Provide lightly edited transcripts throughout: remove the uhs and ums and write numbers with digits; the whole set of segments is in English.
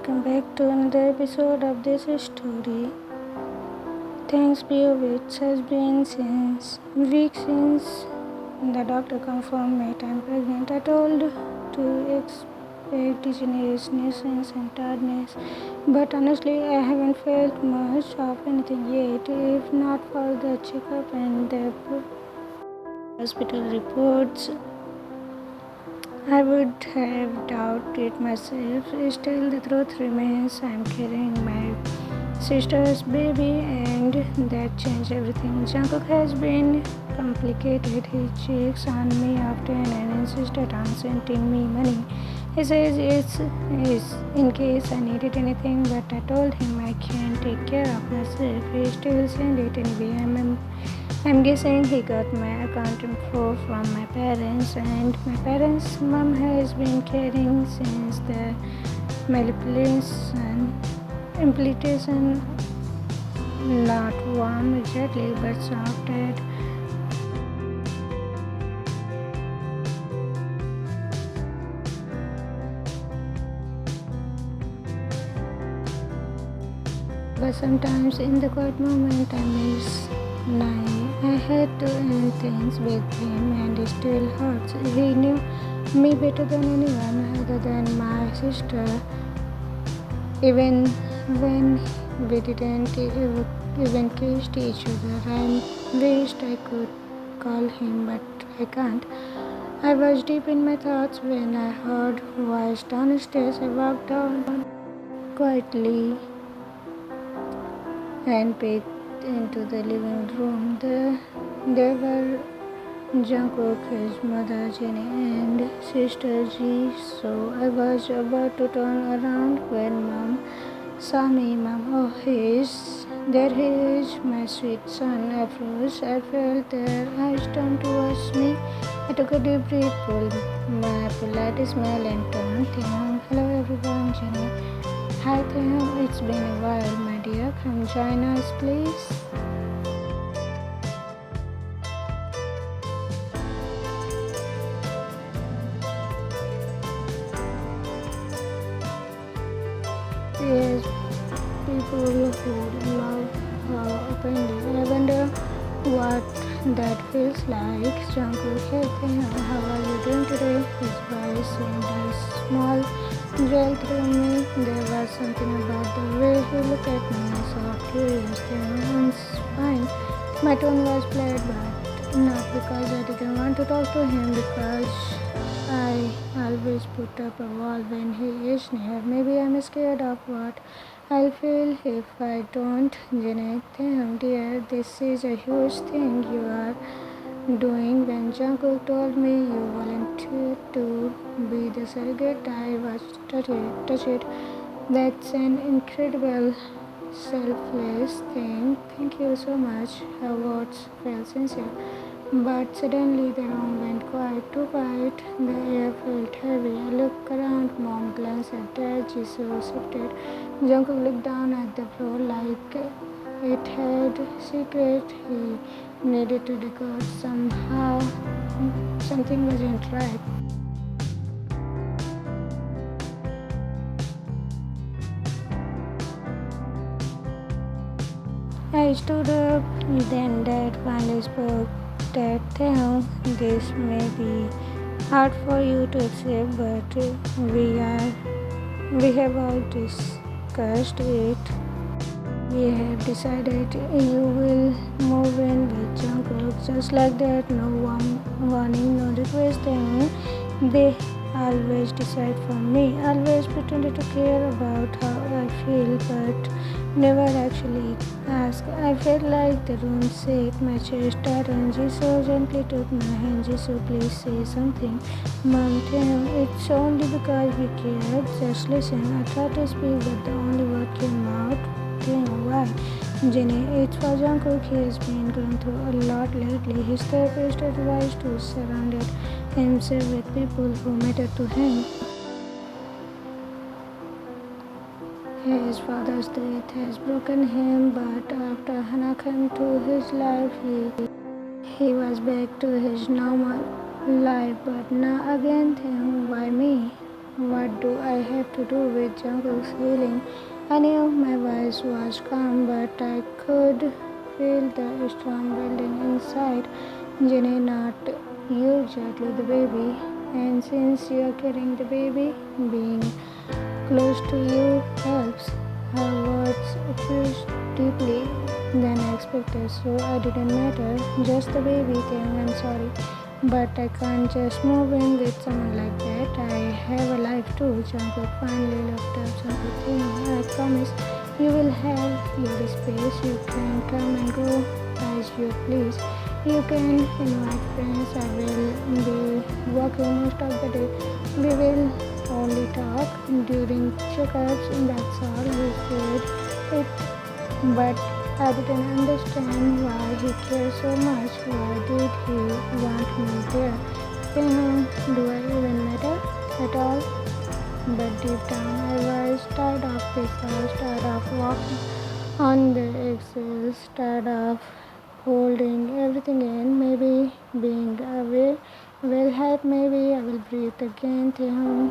welcome back to another episode of this story. Thanks be which has been since weeks since the doctor confirmed me I'm pregnant. I told to expect dizziness, nuisance and tiredness, but honestly I haven't felt much of anything yet, if not for the checkup and the hospital reports. I would have doubted myself. Still, the truth remains I'm carrying my sister's baby, and that changed everything. Jungkook has been complicated. He checks on me often and insisted on sending me money. He says it's in case I needed anything, but I told him I can take care of myself. He still sent it anyway. I'm guessing he got my account info from my parents, and my parents' mom has been caring since the manipulation, implication, not warm exactly, but soft. But sometimes in the quiet moment I miss Nai. I had to end things with him and it still hurts. He knew me better than anyone other than my sister. Even when we didn't even kiss each other, I wished I could call him, but I can't. I was deep in my thoughts when I heard voice downstairs. I walked down quietly and peeked into the living room. There were Jungkook, his mother Jenny, and sister Ji. So I was about to turn around when Mom saw me. Mom, oh, there he is, my sweet son. I froze. I felt their eyes turn towards me. I took a deep breath, pulled my polite smile, and turned. Taehyung, hello everyone, Jenny. Hi Taehyung, it's been a while, my dear. Come join us, please. Yes, people who love her openly. I wonder what that feels like. Jungkook, hey Taehyung, how are you doing today? His voice seemed a small joy through me. There was something about the way he looked at me, so curious. Taehyung's fine. My tone was flat, but not because I didn't want to talk to him, because I always put up a wall when he is near. Maybe I'm scared of what I'll feel if I don't. Janet, dear, this is a huge thing you are doing. When Jungkook told me you volunteered to be the surrogate, I was touched. That's an incredible, selfless thing. Thank you so much. Her words felt sincere. But suddenly the room went quiet, too quiet. The air felt heavy. I looked around. Mom glanced at Dad. Jisoo shifted. Jungkook looked down at the floor like it had secret he needed to decode. Somehow, something wasn't right. I stood up. Then Dad finally spoke. Dad, Taehyung, this may be hard for you to accept, but we have all discussed it. We have decided you will move in with Jungkook just like that. No warning, no request. They always decide for me. Always pretended to care about how I feel, but never actually ask. I felt like the room shook, my chest tightened. Jisoo gently took my hand. Jisoo, please say something. Mom, it's only because we care. Just listen. I tried to speak, but the only word came out. Why? Jenny, it's for Jungkook. He has been going through a lot lately. His therapist advised to surround himself with people who matter to him. His father's death has broken him, but after Hana came to his life, he was back to his normal life. But now again, why me? What do I have to do with Jungkook's healing? I knew my voice was calm, but I could feel the storm building inside. Jenny, not you exactly the baby. And since you are carrying the baby, being close to you helps. Her words pierced deeply than I expected, so I didn't matter. Just the baby thing, I'm sorry. But I can't just move in with someone like that. I have a life too. Jungkook finally looked up. Jungkook, I promise you will have your space. You can come and go as you please. You can invite friends. I will be working most of the day. We will only talk during checkups, and that's all. He said it, but I didn't understand why he cared so much. Why did he want me there? Do I even matter at all? But deep down, I was tired of this house, tired of walking on the exhales, tired of holding everything in. Maybe being away will help. Maybe I will breathe again. Taehyung.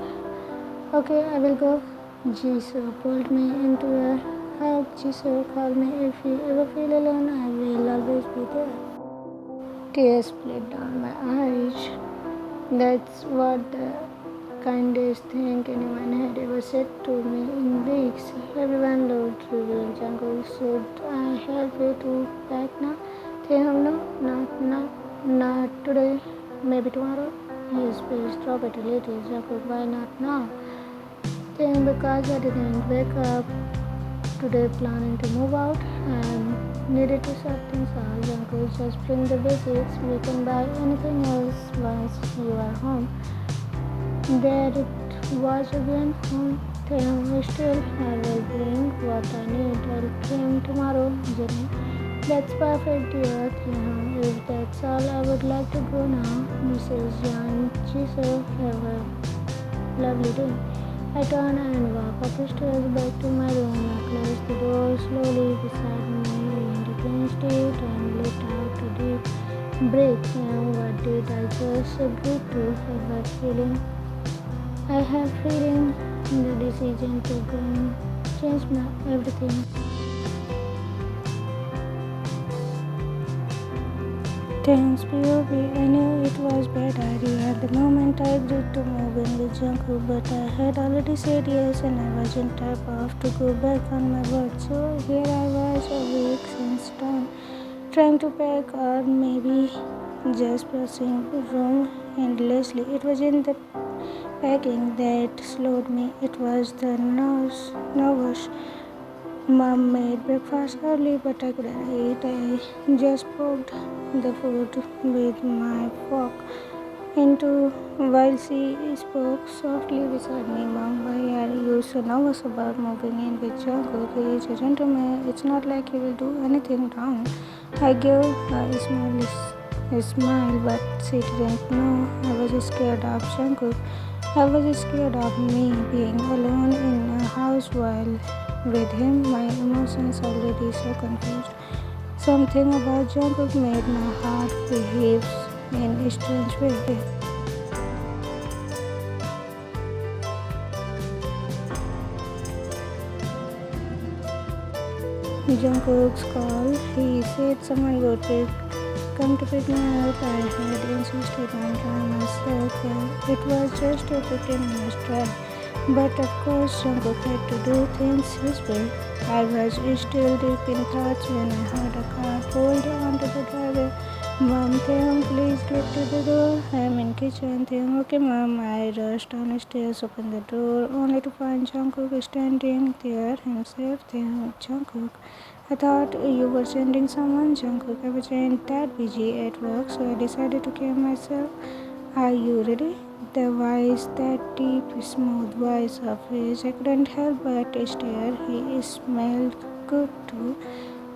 Okay, I will go. Jisoo pulled me into a hug. Jisoo, call me if you ever feel alone. I will always be there. Tears split down my eyes. That's what the kindest thing anyone had ever said to me in weeks. Everyone looked revealed. Jungkook, should I help you to pack now? Taehyung, no, not today. Maybe tomorrow. His face dropped a little. Jungkook, why not now? Then because I didn't wake up today planning to move out and needed to sort things out. Jungkook, just bring the basics. We can buy anything else once you are home. There it was again. Home. Taehyung, still I will bring what I need. I'll come tomorrow, Jenny. That's perfect, dear Taehyung. If that's all, I would like to go now. Mrs. Young, Jisoo, have a lovely day. I turn and walk up the stairs back to my room. I close the door slowly beside me, leaned against it, and let out a deep breath. And what did I just agree to? I have feeling the decision to go change my everything. Thanks, POV. I knew it was a bad idea at the moment I agreed to move in with Jungkook, but I had already said yes and I wasn't type off to go back on my word. So here I was a week since dawn, trying to pack or maybe just passing room endlessly. It was in the packing that slowed me. It was the nervous. Mom made breakfast early, but I couldn't eat. I just poked the food with my fork into while she spoke softly beside me. Mom, why are you so nervous about moving in with Jungkook? He is a gentleman. It's not like he will do anything wrong. I gave her a smile, but she didn't know I was scared of Jungkook. I was scared of me being alone in a house while with him. My emotions already so confused. Something about Jungkook made my heart behave in a strange way. Jungkook's call. He said someone would come to pick me up. I had insisted on trying myself. It was just a 15-minute drive. But of course, Jungkook had to do things his way. I was still deep in thoughts when I heard a car pulled onto the driveway. Mom, Taehyung, please get to the door. I am in kitchen. Taehyung, okay, Mom. I rushed downstairs, opened the door, only to find Jungkook standing there himself. Taehyung, Jungkook, I thought you were sending someone. Jungkook, I wasn't that busy at work, so I decided to care myself. Are you ready? The voice, that deep, smooth voice of his, I couldn't help but stare. He smelled good too,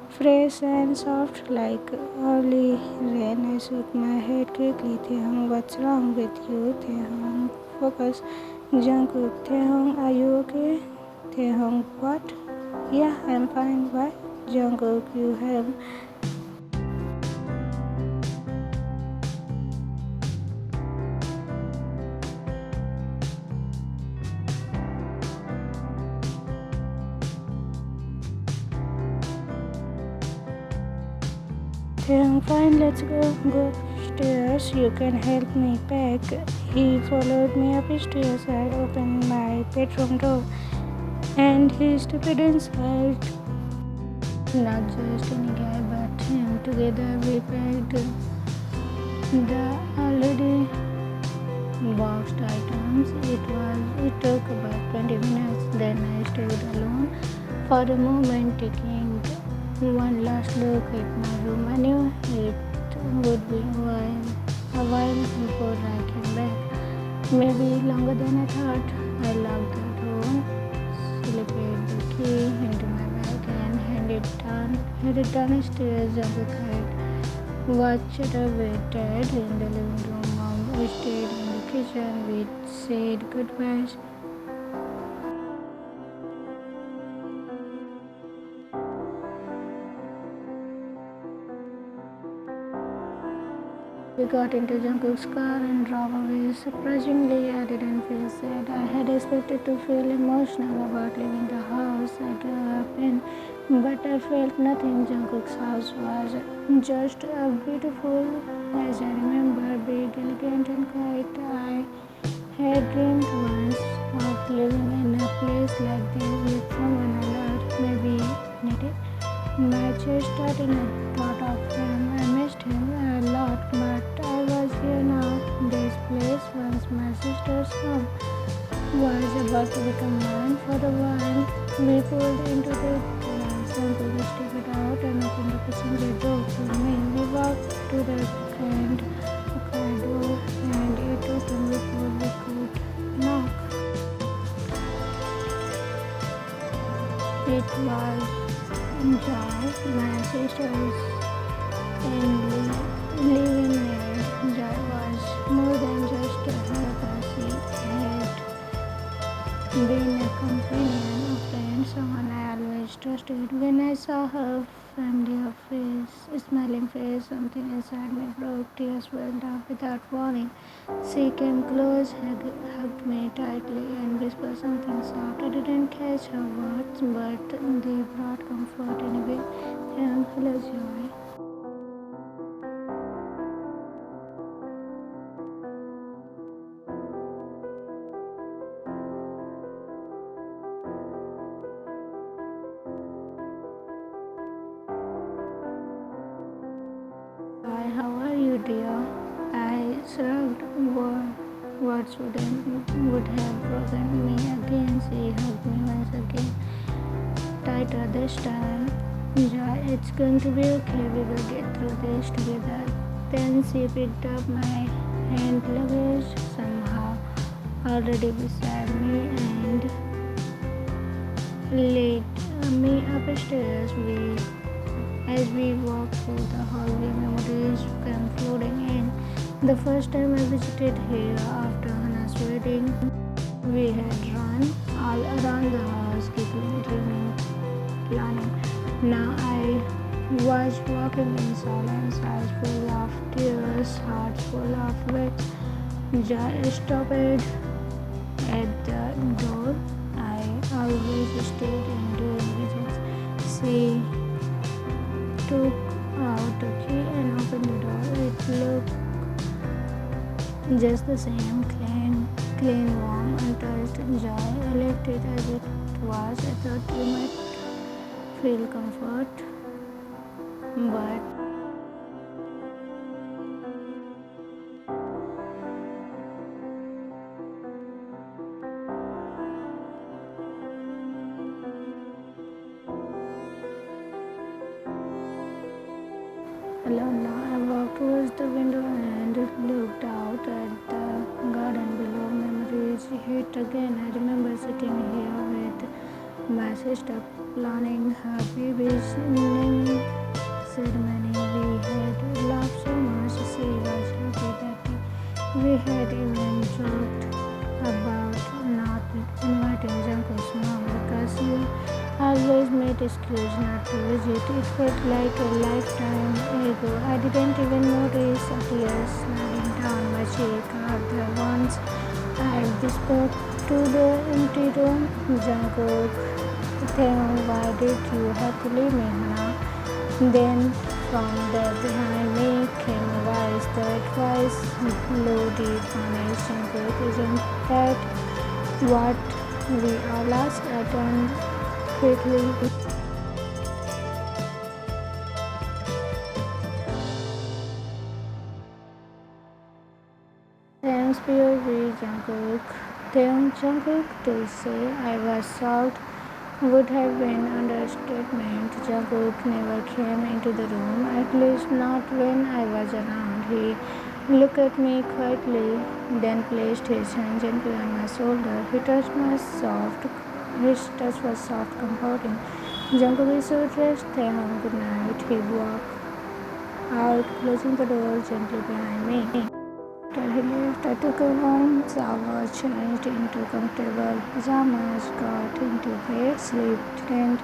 fresh and soft like early rain. I shook my head quickly. Taehyung, what's wrong with you? Taehyung, focus. Jungkook, Taehyung, are you okay? Taehyung, what? Yeah, I'm fine. Why? Jungkook, you have Taehyung, fine, let's go upstairs. You can help me pack. He followed me upstairs. I opened my bedroom door and he stepped inside. Not just any guy but him. Together we packed the already boxed items. It took about 20 minutes. Then I stayed alone for a moment, taking one last look at my room. I knew it would be a while before I came back. Maybe longer than I thought. I locked the door, slipped the key into my bag and headed downstairs. Jungkook had watched waited in the living room. Mom stayed in the kitchen. We said goodbyes. We got into Jungkook's car and drove away. Surprisingly, I didn't feel sad. I had expected to feel emotional about leaving the house I grew up in, but I felt nothing. Jungkook's house was just beautiful as I remember, big, elegant, and quiet. I had dreamed once of living in a place like this with someone I loved, maybe needed. My chest started at thought of him. I missed him a lot, but I was here now. This place, once my sister's home, was about to become mine for a while. We pulled into the garage. Uncle stepped out and opened the passenger door for me. We walked to the grand car door and it opened before we could knock. It was Joy, my sister's living maid. Joy was more than just a helper. She had been a companion, a friend, someone I always trusted. When I saw her familiar face, smiling face, something inside me broke. Tears welled up without warning. She came close, hugged me tightly, and whispered something soft. I didn't catch her words, but they brought comfort anyway. Hello, Joy. Hi, how are you, dear? I shrugged. Words would have broken me again. She hugged me once again, tighter this time. Joy, it's going to be okay. We will get through this together. Then she picked up my hand luggage, somehow already beside me, and led me upstairs. As we walked through the hallway, memories came flooding in. The first time I visited here after Hana's wedding, we had run all around the house, giggling, dreaming, planning. Now I was walking in silence, eyes full of tears, heart full of wet. Joy stopped at the door. I always stayed in during visits. She took out a key and opened the door. It looked just the same, clean, warm, untouched. Joy, I left it as it was. I thought you might feel comfort, but alone now. I walked towards the window and looked out at the garden below. Memories hit again. I remember sitting here with my sister planning her baby's naming ceremony. We had laughed so much. She was happy that day. We had even joked about not inviting Jungkook's mom because she always made excuse not to visit. It felt like a lifetime ago. I didn't even notice a tear sliding down my cheek or the ones I whispered to the empty room. Jungkook, Taehyung, why did you have to leave me, Hana? Then From there behind me came a voice. That voice blew deep on his Jungkook. Isn't that what we all asked? I turned quickly. Thanks POV Jungkook. Taehyung Jungkook to say I was shocked would have been understatement. Jungkook never came into the room, at least not when I was around. He looked at me quietly, then placed his hand gently on my shoulder. His touch was soft, comforting. Jungkook is so dressed. Taehyung, good night. He walked out, closing the door gently behind me. After he left, I took a warm shower, changed into comfortable pajamas, got into bed. Sleep didn't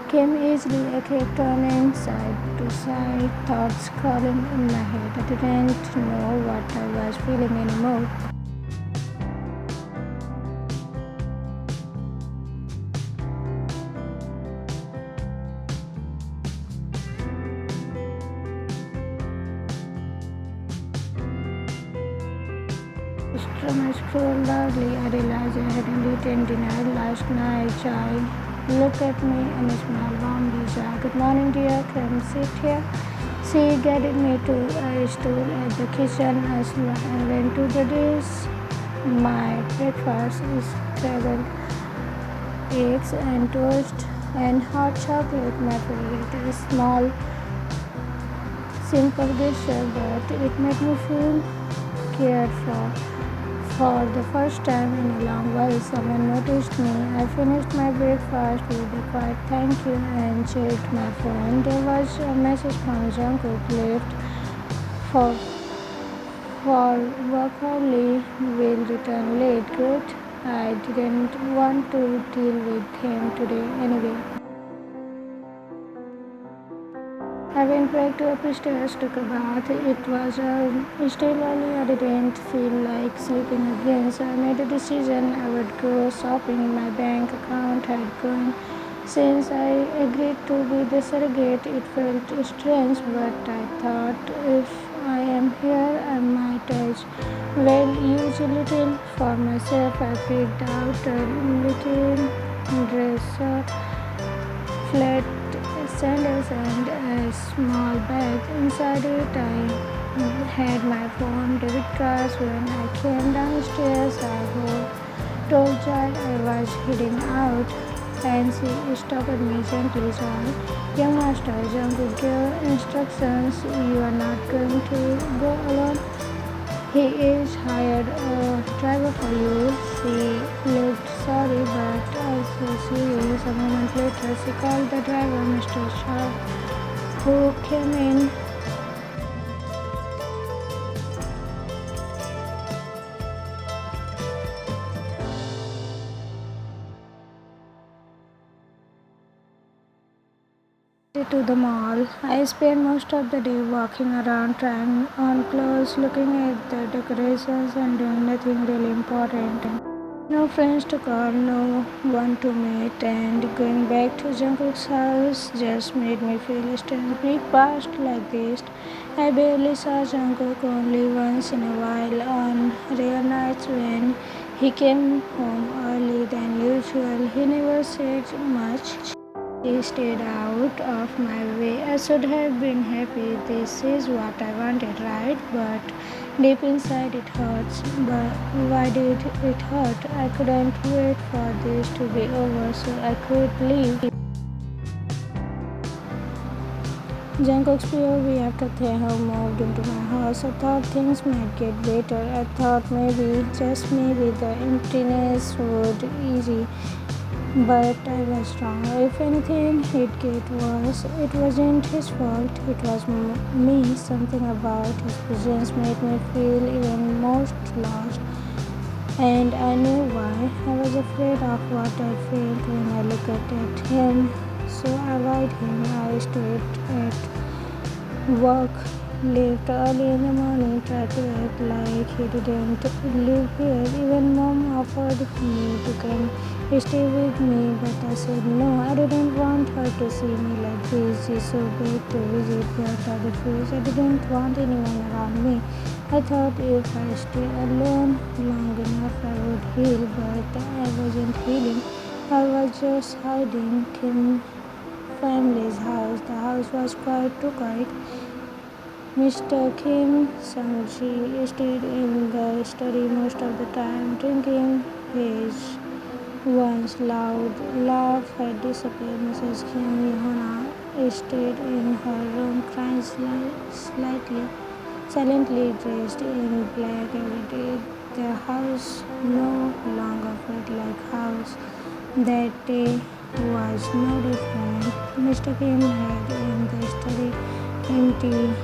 come easily. I kept turning side to side, thoughts crawling in my head. I didn't know what I was feeling anymore. I scrolled loudly. I realized I hadn't eaten dinner last night. Chai looked at me and smiled warmly. Chai, good morning, dear. Come sit here. She guided me to a stool at the kitchen. I went to the dish. My breakfast is scrambled eggs and toast and hot chocolate. My favorite. A small, simple gesture, but it made me feel cared for. For the first time in a long while, someone noticed me. I finished my breakfast with a quiet thank you and checked my phone. There was a message from Jungkook left for work early, will return late. Good. I didn't want to deal with him today anyway. I went back to upstairs, took a bath. It was still early. I didn't feel like sleeping again, so I made a decision I would go shopping. My bank account had grown since I agreed to be the surrogate. It felt strange, but I thought if I am here, I might as well use a little for myself. I picked out a little dress, flat sandals and a small bag. Inside it, I had my phone, debit cards. When I came downstairs, I told Jai I was heading out, and she stopped me gently. Jai, young master, Jungkook gave instructions. You are not going to go alone. He is hired a driver for you. She looked sorry but also serious. A moment later, she called the driver, Mr. Shah, who came in. To the mall. I spent most of the day walking around, trying on clothes, looking at the decorations, and doing nothing really important. No friends to call, no one to meet, and going back to Jungkook's house just made me feel strange. Week passed like this. I barely saw Jungkook, only once in a while on rare nights when he came home early than usual. He never said much. He stayed out of my way. I should have been happy. This is what I wanted, right? But deep inside it hurts. But why did it hurt? I couldn't wait for this to be over so I could leave. Jungkook's POV after Taehyung moved into my house. I thought things might get better. I thought maybe, just maybe, the emptiness would ease. But I was wrong. If anything, it'd get worse. It wasn't his fault. It was me. Something about his presence made me feel even more lost. And I knew why. I was afraid of what I felt when I looked at him. So I avoided him. I stayed at work, left early in the morning, tried to act like he didn't live here. Even mom offered me to come stay with me, but I said no. I didn't want her to see me like this. She's so great to visit, but I refused. I didn't want anyone around me. I thought if I stay alone long enough, I would heal, but I wasn't healing. I was just hiding in family's house. The house was quite too quiet. Mr. Kim Sang-ji stayed in the study most of the time, drinking his once loud laugh had disappeared. Mrs. Kim Hana stayed in her room, crying slightly, silently dressed in black every day. The house no longer felt like house. That day was no different. Mr. Kim had in the study empty.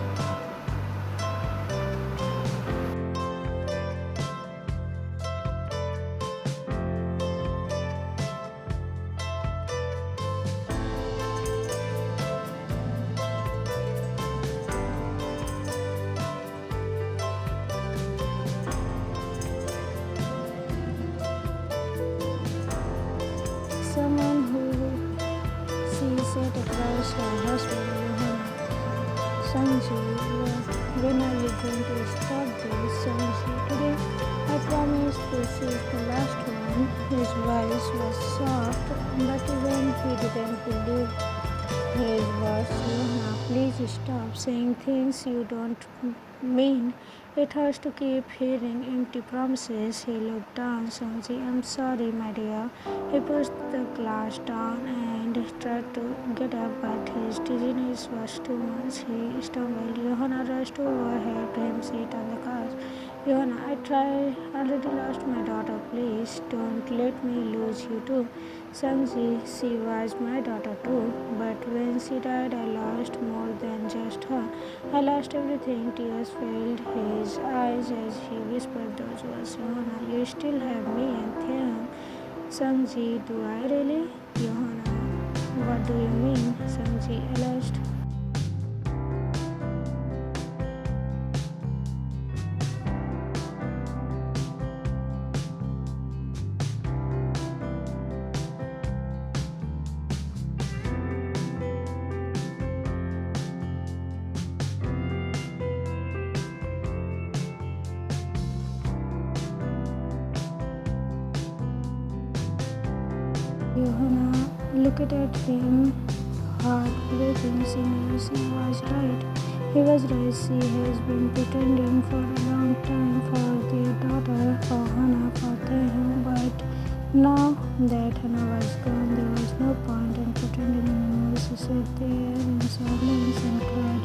Someone who she sat across her husband, Sanji, when are you going to stop this, Sanji? Today, I promise this is the last one. His voice was soft, but even he didn't believe his words. Luna, please stop saying things you don't mean. It hurts to keep hearing empty promises. He looked down. Sanji, I'm sorry, my dear. He pushed the glass down and tried to get up, but his dizziness was too much. He stumbled. Johanna rushed over, helped him sit on the couch. Johanna, I already lost my daughter. Please don't let me lose you too. Sanji, she was my daughter too, but when she died, I lost more than just her. I lost everything. Tears filled his eyes as he whispered those words. Johanna, you still have me and Taehyung. Sanji, do I really? Johanna, what do you mean? Sanji asked. Johanna looked at him, heartbreaking. She knew she was right. He was right. She has been pretending for a long time for their daughter, for Hana, for Taehyung, but now that Hana was gone, there was no point in pretending anymore. She sat there in silence and cried.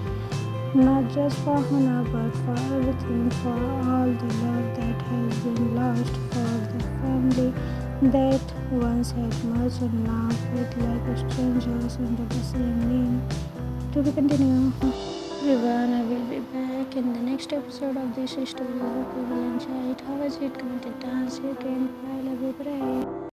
Not just for Hana, but for everything, for all the love that has been lost, for the family that once had much and now felt like strangers under the same name. To be continued. Everyone, I will be back in the next episode of this story. Hope you will enjoy it. How was it? Comment it down. See you again. Bye. Love you. Bye.